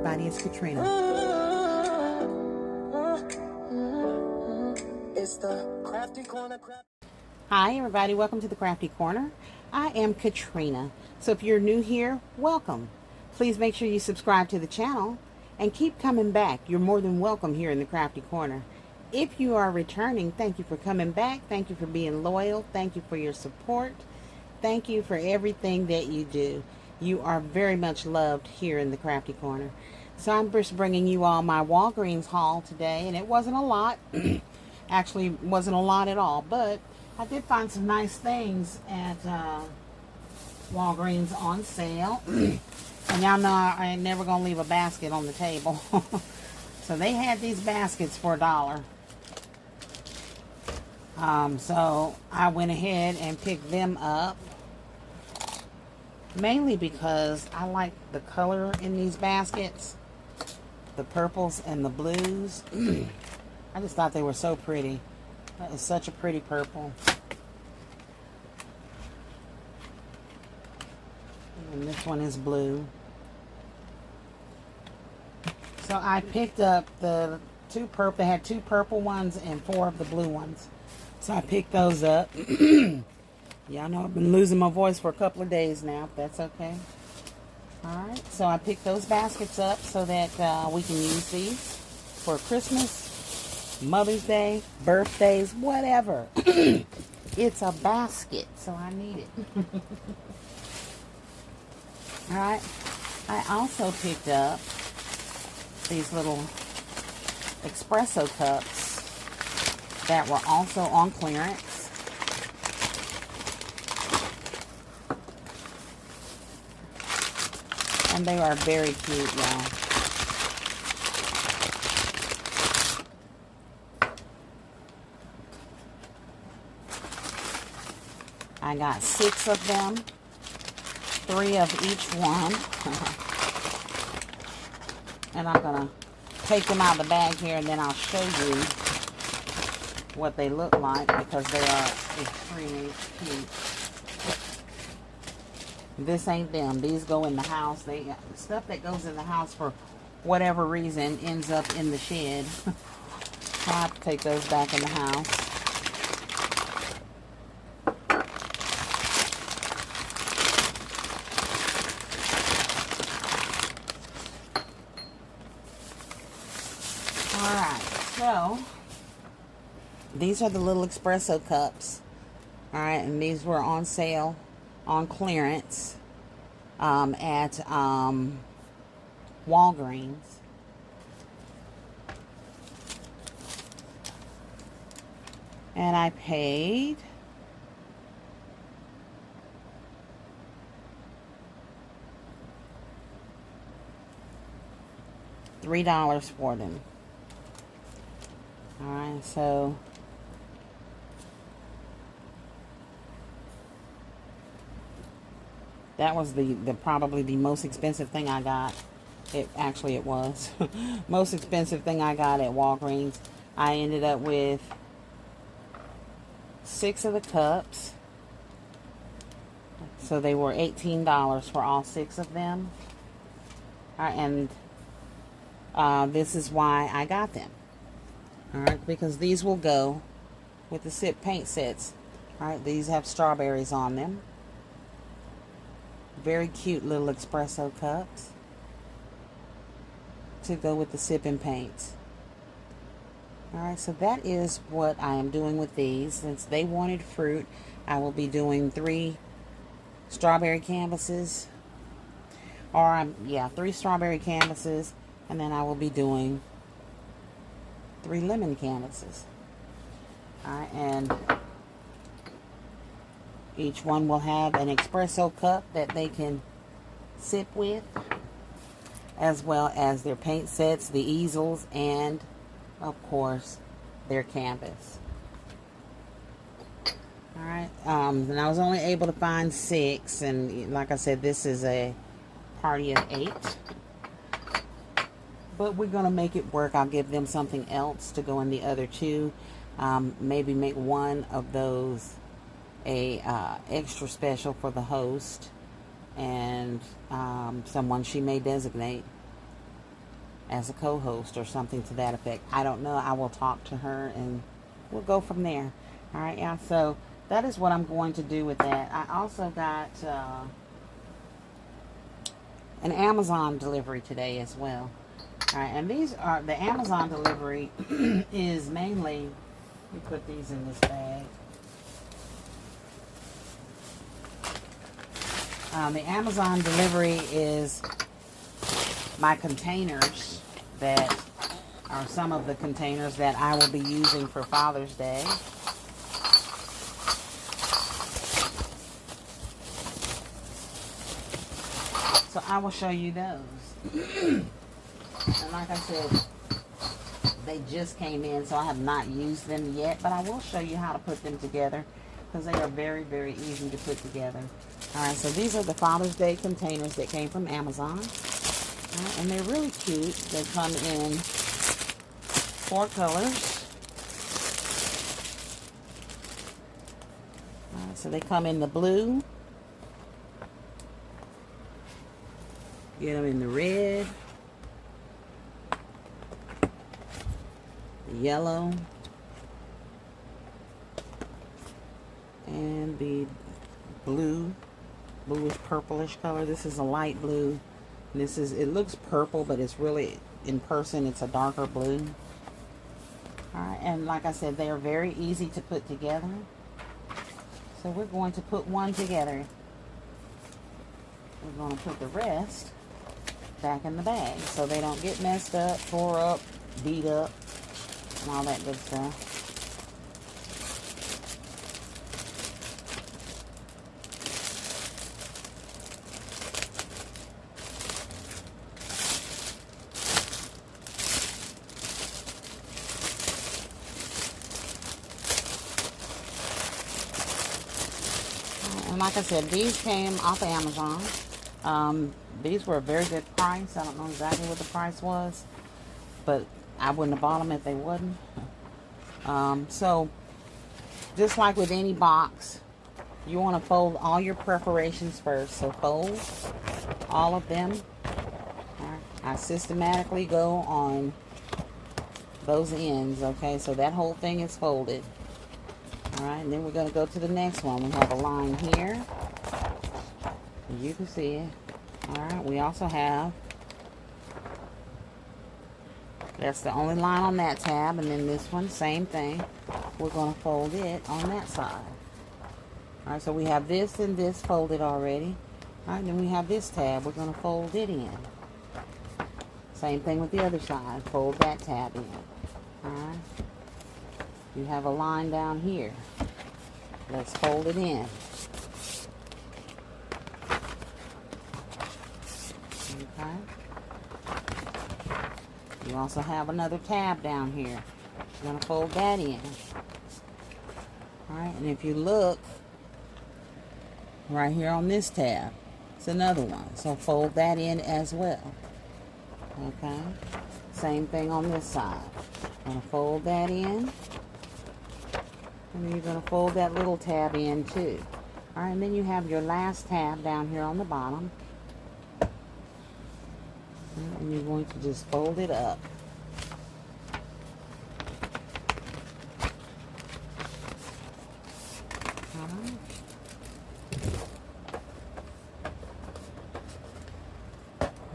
everybody, it's Katrina. It's the Crafty Corner. Hi everybody, welcome to the Crafty Corner. I am Katrina. So if you're new here, welcome. Please make sure you subscribe to the channel and keep coming back. You're more than welcome here in the Crafty Corner. If you are returning, thank you for coming back. Thank you for being loyal. Thank you for your support. Thank you for everything that you do. You are very much loved here in the Crafty Corner. So I'm just bringing you all my Walgreens haul today, and it wasn't a lot. Actually, wasn't a lot at all, but I did find some nice things at Walgreens on sale. And y'all know I ain't never gonna leave a basket on the table. So they had these baskets for $1. So I went ahead and picked them up. Mainly because I like the color in these baskets. The purples and the blues. I just thought they were so pretty. That is such a pretty purple. And this one is blue. So I picked up the two purple. They had 2 purple ones and 4 of the blue ones. So I picked those up. Y'all know I've been losing my voice for a couple of days now, if that's okay. Alright, so I picked those baskets up so that we can use these for Christmas, Mother's Day, birthdays, whatever. It's a basket, so I need it. Alright, I also picked up these little espresso cups that were also on clearance. And they are very cute, y'all. I got 6 of them. 3 of each one. And I'm going to take them out of the bag here, and then I'll show you what they look like, because they are extremely cute. This ain't them. These go in the house. Stuff that goes in the house for whatever reason ends up in the shed. So I have to take those back in the house. Alright, so these are the little espresso cups. Alright, and these were on sale, on clearance at Walgreens. And I paid $3 for them. Alright, so that was the probably the most expensive thing I got. It was. Most expensive thing I got at Walgreens. I ended up with 6 of the cups. So they were $18 for all 6 of them. And this is why I got them. Alright, because these will go with the SIP paint sets. Alright, these have strawberries on them. Very cute little espresso cups to go with the sip and paints. Alright, so that is what I am doing with these. Since they wanted fruit, I will be doing 3 strawberry canvases. Or, 3 strawberry canvases. And then I will be doing 3 lemon canvases. Alright, and each one will have an espresso cup that they can sip with, as well as their paint sets, the easels, and of course their canvas. Alright, and I was only able to find 6, and like I said, this is a party of 8. But we're going to make it work. I'll give them something else to go in the other 2. Maybe make one of those a extra special for the host, and someone she may designate. as a co-host or something to that effect. I don't know. I will talk to her and we'll go from there. All right, yeah. So that is what I'm going to do with that. I also got an Amazon delivery today as well. All right, and these are the Amazon delivery is mainly. Let me put these in this bag. The Amazon delivery is my containers that are some of the containers that I will be using for Father's Day. So I will show you those. And like I said, they just came in, so I have not used them yet, but I will show you how to put them together because they are very, very easy to put together. Alright, so these are the Father's Day containers that came from Amazon. Right, and they're really cute. They come in 4 colors. Alright, so they come in the blue. Get them in the red. The yellow. And the blue. Bluish purplish color. This is a light blue. And this is, it looks purple, but it's really, in person, it's a darker blue. Alright, and like I said, they are very easy to put together. So we're going to put one together. We're going to put the rest back in the bag so they don't get messed up, tore up, beat up, and all that good stuff. And like I said, these came off of Amazon. These were a very good price. I don't know exactly what the price was, but I wouldn't have bought them if they wouldn't. So, just like with any box, you want to fold all your preparations first. So fold all of them. Right. I systematically go on those ends, okay? So that whole thing is folded. Alright, and then we're going to go to the next one. We have a line here. You can see it. Alright, we also have, that's the only line on that tab, and then this one, same thing. We're going to fold it on that side. Alright, so we have this and this folded already. Alright, then we have this tab. We're going to fold it in. Same thing with the other side. Fold that tab in. Alright. You have a line down here. Let's fold it in. Okay. You also have another tab down here. You're going to fold that in. Alright, and if you look right here on this tab, it's another one. So fold that in as well. Okay. Same thing on this side. Going to fold that in. And then you're going to fold that little tab in too. Alright, and then you have your last tab down here on the bottom. And you're going to just fold it up. Alright.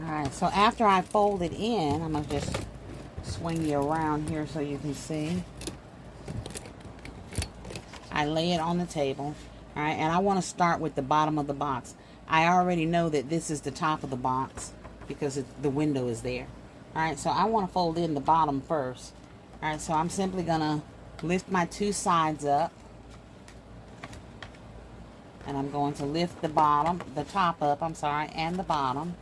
Alright, so after I fold it in, I'm going to just swing you around here so you can see. I lay it on the table. Alright, and I want to start with the bottom of the box. I already know that this is the top of the box because the window is there. Alright, so I want to fold in the bottom first. Alright, so I'm simply going to lift my two sides up. And I'm going to lift the bottom, the top up, I'm sorry, and the bottom.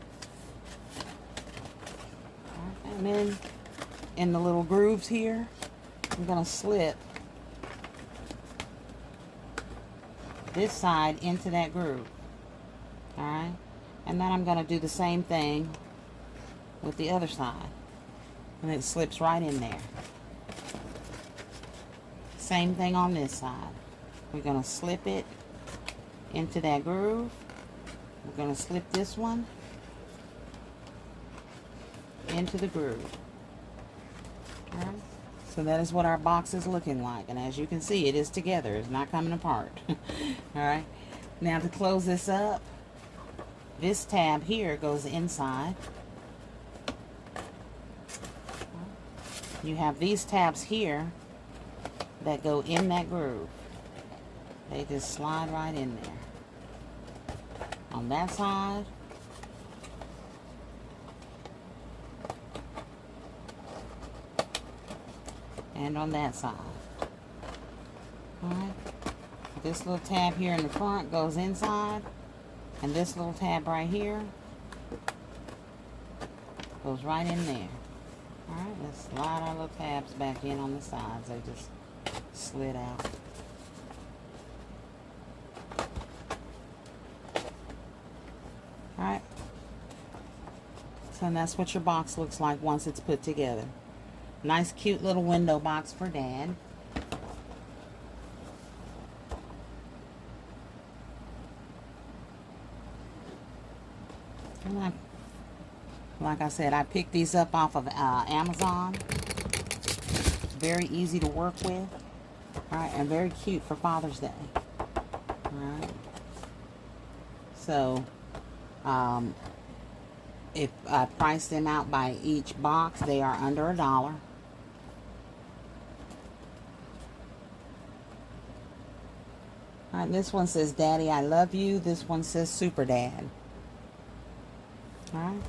Alright, and then in the little grooves here, I'm going to slip this side into that groove. Alright, and then I'm going to do the same thing with the other side, and it slips right in there. Same thing on this side. We're going to slip it into that groove. We're going to slip this one into the groove. All right. So that is what our box is looking like. And as you can see, it is together. It's not coming apart. All right. Now to close this up, this tab here goes inside. You have these tabs here that go in that groove. They just slide right in there. On that side. And on that side. Alright. This little tab here in the front goes inside. And this little tab right here goes right in there. Alright, let's slide our little tabs back in on the sides. They just slid out. Alright. So that's what your box looks like once it's put together. Nice cute little window box for Dad. And like I said, I picked these up off of Amazon. Very easy to work with. Alright, and very cute for Father's Day. Alright. So, if I price them out by each box, they are under $1. Alright, this one says, Daddy, I love you. This one says, Super Dad. Alright.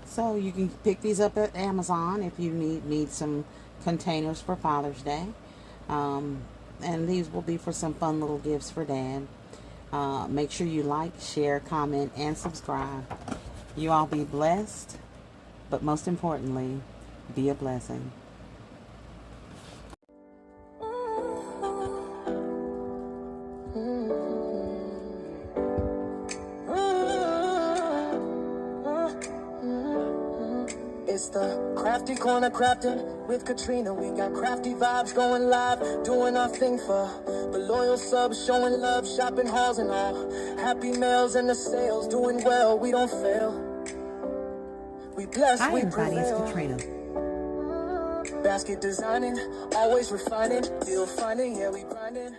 So you can pick these up at Amazon if you need some containers for Father's Day. And these will be for some fun little gifts for Dad. Make sure you like, share, comment, and subscribe. You all be blessed, but most importantly, be a blessing. It's the crafty corner crafting with Katrina. We got crafty vibes going live, doing our thing for the loyal subs, showing love, shopping hauls and all. Happy mails and the sales, doing well, we don't fail. We bless, Hi, we everybody, it's prevail. Katrina. Basket designing, always refining, deal finding, yeah, we grinding.